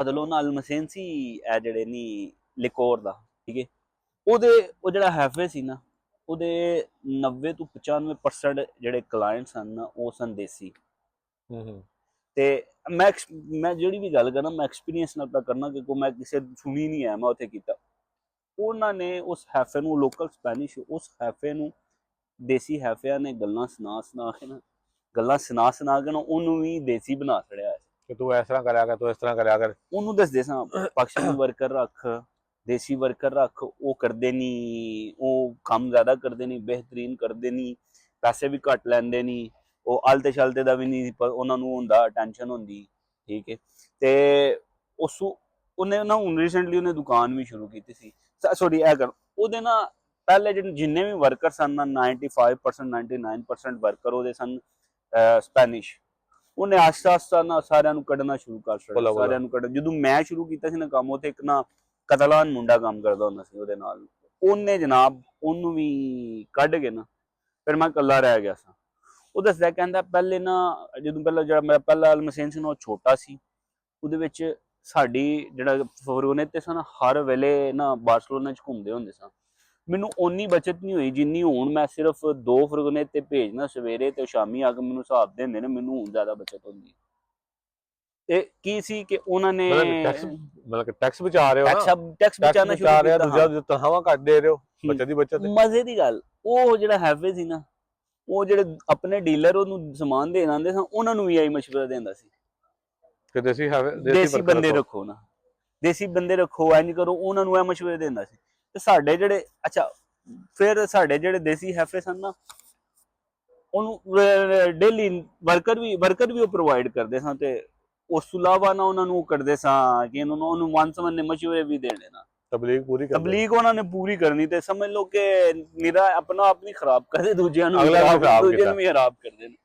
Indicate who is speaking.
Speaker 1: ਬਦਲੋ ਨਾਲ ਮਸੇਨ ਸੀ ਇਹ ਜਿਹੜੇ ਨੀ ਲਿਕੋਰ ਦਾ, ਠੀਕ ਹੈ। ਉਹਦੇ ਉਹ ਜਿਹੜਾ ਹੈਫੇ ਸੀ ਨਾ, ਉਹਦੇ 90 ਤੋਂ 95% ਜਿਹੜੇ ਕਲਾਇੰਟ ਸਨ ਨਾ ਉਹ ਸਨ ਦੇਸੀ। ਤੇ ਮੈਂ ਜਿਹੜੀ ਵੀ ਗੱਲ ਕਰਾਂ ਮੈਂ ਐਕਸਪੀਰੀਅੰਸ ਨਾਲ ਤਾਂ ਕਰਨਾ, ਕਿਉਂਕਿ ਮੈਂ ਕਿਸੇ ਸੁਣੀ ਨਹੀਂ ਹੈ, ਮੈਂ ਉੱਥੇ ਕੀਤਾ। ਉਹਨਾਂ ਨੇ ਉਸ ਹੈਫੇ ਨੂੰ, ਲੋਕਲ ਸਪੈਨਿਸ਼, ਉਸ ਹੈਫੇ ਨੂੰ ਦੇਸੀ ਹੈਫਿਆਂ ਨੇ ਗੱਲਾਂ ਸੁਣਾ ਕੇ ਨਾ ਉਹਨੂੰ ਵੀ ਦੇਸੀ ਬਣਾ ਛੜਿਆ
Speaker 2: ਕਿ ਤੂੰ ਇਸ ਤਰ੍ਹਾਂ ਕਰਿਆ ਕਰ, ਤੂੰ ਇਸ ਤਰ੍ਹਾਂ ਕਰਿਆ ਕਰ।
Speaker 1: ਉਹਨੂੰ ਦੱਸਦੇ ਸਾਂ ਪਾਕਿਸਤਾਨੀ ਵਰਕਰ ਰੱਖ, ਦੇਸੀ ਵਰਕਰ ਰੱਖ, ਉਹ ਕਰਦੇ ਨਹੀਂ, ਉਹ ਕੰਮ ਜ਼ਿਆਦਾ ਕਰਦੇ ਨਹੀਂ, ਬਿਹਤਰੀਨ ਕਰਦੇ ਨਹੀਂ, ਪੈਸੇ ਵੀ ਘੱਟ ਲੈਂਦੇ ਨਹੀਂ, ਉਹ ਆਲਤੇ ਸ਼ਾਲਤੇ ਦਾ ਵੀ ਨਹੀਂ ਉਹਨਾਂ ਨੂੰ ਹੁੰਦਾ, ਟੈਨਸ਼ਨ ਹੁੰਦੀ, ਠੀਕ ਹੈ। ਤੇ ਉਹਨੇ ਨਾ ਹੁਣ ਰੀਸੈਂਟਲੀ ਉਹਨੇ ਦੁਕਾਨ ਵੀ ਸ਼ੁਰੂ ਕੀਤੀ ਸੀ, ਸੌਰੀ ਇਹ ਕਰ ਉਹਦੇ ਨਾ ਪਹਿਲੇ ਜਿੰਨੇ ਵੀ ਵਰਕਰ ਸਨ ਨਾ 95% 99% ਵਰਕਰ ਉਹਦੇ ਸਨ ਸਪੈਨਿਸ਼। ਉਹਨੇ ਆਸਤਾ ਨਾ ਸਾਰਿਆਂ ਨੂੰ ਕੱਢਣਾ ਸ਼ੁਰੂ ਕਰ ਛੱਡਿਆ, ਸਾਰਿਆਂ ਨੂੰ ਕੱਢ। ਜਦੋਂ ਮੈਂ ਸ਼ੁਰੂ ਕੀਤਾ ਸੀ ਨਾ ਕੰਮ, ਉੱਥੇ ਇੱਕ ਨਾ ਕਤਲਾਨ ਮੁੰਡਾ ਕੰਮ ਕਰਦਾ ਹੁੰਦਾ ਸੀ ਉਹਦੇ ਨਾਲ, ਉਹਨੇ ਜਨਾਬ ਉਹਨੂੰ ਵੀ ਕੱਢ ਕੇ ਨਾ ਫਿਰ ਮੈਂ ਇਕੱਲਾ ਰਹਿ ਗਿਆ ਸਾਂ। ਉਹ ਦੱਸਦਾ, ਕਹਿੰਦਾ ਪਹਿਲੇ ਨਾ ਜਦੋਂ ਜਿਹੜਾ ਮੇਰਾ ਪਹਿਲਾ ਅਲਮਸੇਨ ਸੀ ਨਾ ਉਹ ਛੋਟਾ ਸੀ, ਉਹਦੇ ਵਿੱਚ ਸਾਡੀ ਜਿਹੜਾ ਫਰਗੋਨੇ ਤੇ ਸਨ ਹਰ ਵੇਲੇ ਨਾ ਬਾਰਸਲੋਨਾ 'ਚ ਘੁੰਮਦੇ ਹੁੰਦੇ ਸਾਂ, ਮੈਨੂੰ ਓਨੀ ਬਚਤ ਨਹੀਂ ਹੋਈ ਜਿੰਨੀ ਹੁਣ ਮੈਂ ਸਿਰਫ 2 ਫਰਗੋਨੇ ਤੇ ਭੇਜਣਾ ਸਵੇਰੇ ਤੇ ਸ਼ਾਮੀ ਆ ਕੇ ਮੈਨੂੰ ਹਿਸਾਬ ਦਿੰਦੇ ਨੇ, ਮੈਨੂੰ ਹੁਣ ਜ਼ਿਆਦਾ ਬਚਤ ਹੁੰਦੀ। ਤੇ ਕੀ ਸੀ ਕਿ ਉਹਨਾਂ ਨੇ
Speaker 2: ਟੈਕਸ ਬਚਾ ਰਹੇ ਹੋ ਨਾ,
Speaker 1: ਟੈਕਸ ਬਚਾਉਣਾ ਸ਼ੁਰੂ ਕੀਤਾ,
Speaker 2: ਦੂਜਾ ਤਨਖਾਹਾਂ ਘੱਟ ਦੇ ਰਹੇ ਹੋ, ਬੱਚਤ ਦੀ ਬਚਤ।
Speaker 1: ਮਜ਼ੇ ਦੀ ਗੱਲ, ਉਹ ਜਿਹੜਾ ਹੈਫੇ ਸੀ ਨਾ, ਉਹ ਜਿਹੜੇ ਆਪਣੇ ਡੀਲਰ ਉਹਨੂੰ ਸਮਾਨ ਦੇਣ ਆਉਂਦੇ ਸਨ, ਉਹਨਾਂ ਨੂੰ ਵੀ ਆਈ ਮਸ਼ਵਰਾ ਦਿੰਦਾ ਸੀ
Speaker 2: ਕਿ
Speaker 1: ਦੇਸੀ ਬੰਦੇ ਰੱਖੋ ਨਾ, ਦੇਸੀ ਬੰਦੇ ਰੱਖੋ, ਇੰਜ ਕਰੋ, ਉਹਨਾਂ ਨੂੰ ਇਹ ਮਸ਼ਵਰੇ ਦਿੰਦਾ ਸੀ। ਤੇ ਸਾਡੇ ਜਿਹੜੇ ਫਿਰ ਸਾਡੇ ਜਿਹੜੇ ਦੇਸੀ ਹੈਫੇ ਸਨ ਨਾ, ਉਹਨੂੰ ਡੇਲੀ ਵਰਕਰ ਵੀ ਉਹ ਪ੍ਰੋਵਾਈਡ ਕਰਦੇ ਸਨ। ਤੇ ਉਸ ਤੋਂ ਇਲਾਵਾ ਨਾ ਉਹਨਾਂ ਨੂੰ ਕਰਦੇ ਸਾਂ ਕਿ ਉਹਨੂੰ ਵਨ-ਸਵੰਨੇ ਮਸ਼ਵਰੇ ਵੀ ਦੇਣੇ ਨਾ, ਤਬਲੀਗ ਉਹਨਾਂ ਨੇ ਪੂਰੀ ਕਰਨੀ। ਤੇ ਸਮਝ ਲਓ ਕਿ ਨਿਰਾ ਆਪਣਾ ਆਪ ਨਹੀਂ ਖਰਾਬ ਕਰਦੇ, ਦੂਜਿਆਂ ਨੂੰ ਵੀ ਖਰਾਬ ਕਰਦੇ ਨੇ।